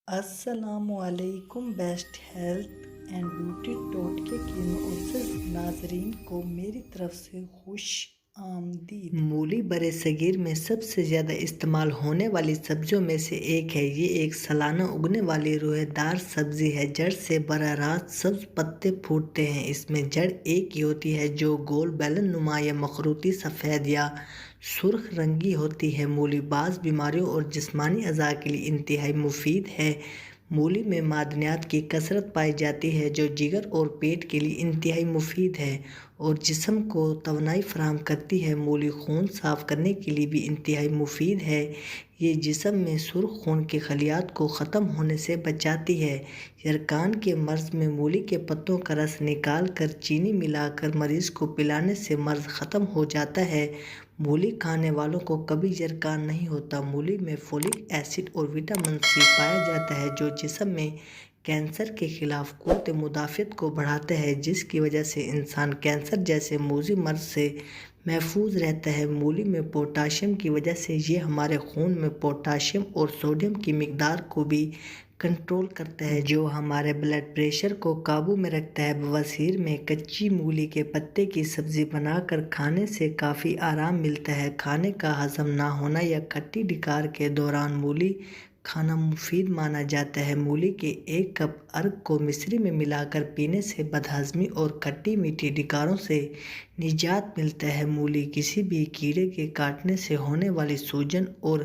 السلام علیکم۔ Best health and beauty ٹوٹکے کے معزز ناظرین کو میری طرف سے خوش آمدید۔ مولی برصغیر میں سب سے زیادہ استعمال ہونے والی سبزیوں میں سے ایک ہے۔ یہ ایک سالانہ اگنے والی روئے دار سبزی ہے۔ جڑ سے براہ راست سبز پتے پھوٹتے ہیں۔ اس میں جڑ ایک ہی ہوتی ہے جو گول بیلن نما یا مخروطی سفید یا سرخ رنگی ہوتی ہے۔ مولی بعض بیماریوں اور جسمانی اعضاء کے لیے انتہائی مفید ہے۔ مولی میں معدنیات کی کثرت پائی جاتی ہے جو جگر اور پیٹ کے لیے انتہائی مفید ہے اور جسم کو توانائی فراہم کرتی ہے۔ مولی خون صاف کرنے کے لیے بھی انتہائی مفید ہے۔ یہ جسم میں سرخ خون کے خلیات کو ختم ہونے سے بچاتی ہے۔ یرقان کے مرض میں مولی کے پتوں کا رس نکال کر چینی ملا کر مریض کو پلانے سے مرض ختم ہو جاتا ہے۔ مولی کھانے والوں کو کبھی یرقان نہیں ہوتا۔ مولی میں فولک ایسڈ اور وٹامن سی پایا جاتا ہے جو جسم میں کینسر کے خلاف قوت مدافعت کو بڑھاتا ہے، جس کی وجہ سے انسان کینسر جیسے موذی مرض سے محفوظ رہتا ہے۔ مولی میں پوٹاشیم کی وجہ سے یہ ہمارے خون میں پوٹاشیم اور سوڈیم کی مقدار کو بھی کنٹرول کرتا ہے جو ہمارے بلڈ پریشر کو قابو میں رکھتا ہے۔ بواسیر میں کچی مولی کے پتے کی سبزی بنا کر کھانے سے کافی آرام ملتا ہے۔ کھانے کا ہضم نہ ہونا یا کھٹی ڈکار کے دوران مولی کھانا مفید مانا جاتا ہے۔ مولی کے ایک کپ ارگ کو مصری میں ملا کر پینے سے بدہضمی اور کھٹی میٹھی ڈکاروں سے نجات ملتا ہے۔ مولی کسی بھی کیڑے کے کاٹنے سے ہونے والی سوجن اور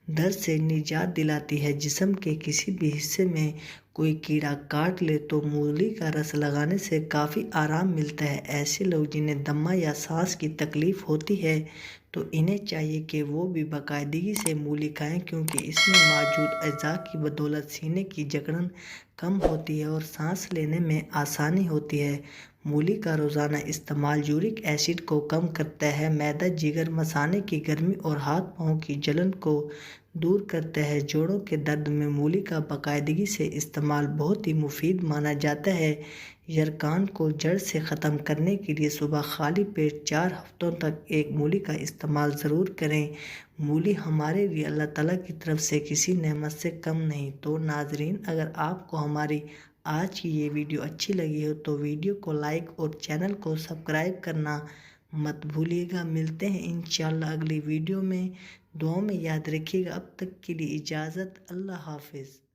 درد سے نجات دلاتی ہے۔ جسم کے کسی بھی حصے میں کوئی کیڑا کاٹ لے تو مولی کا رس لگانے سے کافی آرام ملتا ہے۔ ایسے لوگ جنہیں دمہ یا سانس کی تکلیف ہوتی ہے تو انہیں چاہیے کہ وہ بھی باقاعدگی سے مولی کھائیں کیونکہ اس میں موجود اجزاء کی بدولت سینے کی جکڑن کم ہوتی ہے اور سانس لینے میں آسانی ہوتی ہے۔ مولی کا روزانہ استعمال یورک ایسڈ کو کم کرتا ہے، معدہ، جگر، مثانے کی گرمی اور ہاتھ پاؤں کی جلن کو دور کرتا ہے۔ جوڑوں کے درد میں مولی کا باقاعدگی سے استعمال بہت ہی مفید مانا جاتا ہے۔ یرقان کو جڑ سے ختم کرنے کے لیے صبح خالی پیٹ 4 ہفتوں تک ایک مولی کا استعمال ضرور کریں۔ مولی ہمارے لیے اللہ تعالیٰ کی طرف سے کسی نعمت سے کم نہیں۔ تو ناظرین، اگر آپ کو ہماری آج کی یہ ویڈیو اچھی لگی ہو تو ویڈیو کو لائک اور چینل کو سبسکرائب کرنا مت بھولیے گا۔ ملتے ہیں انشاءاللہ اگلی ویڈیو میں۔ دعاؤں میں یاد رکھیے گا۔ اب تک کے لیے اجازت۔ اللہ حافظ۔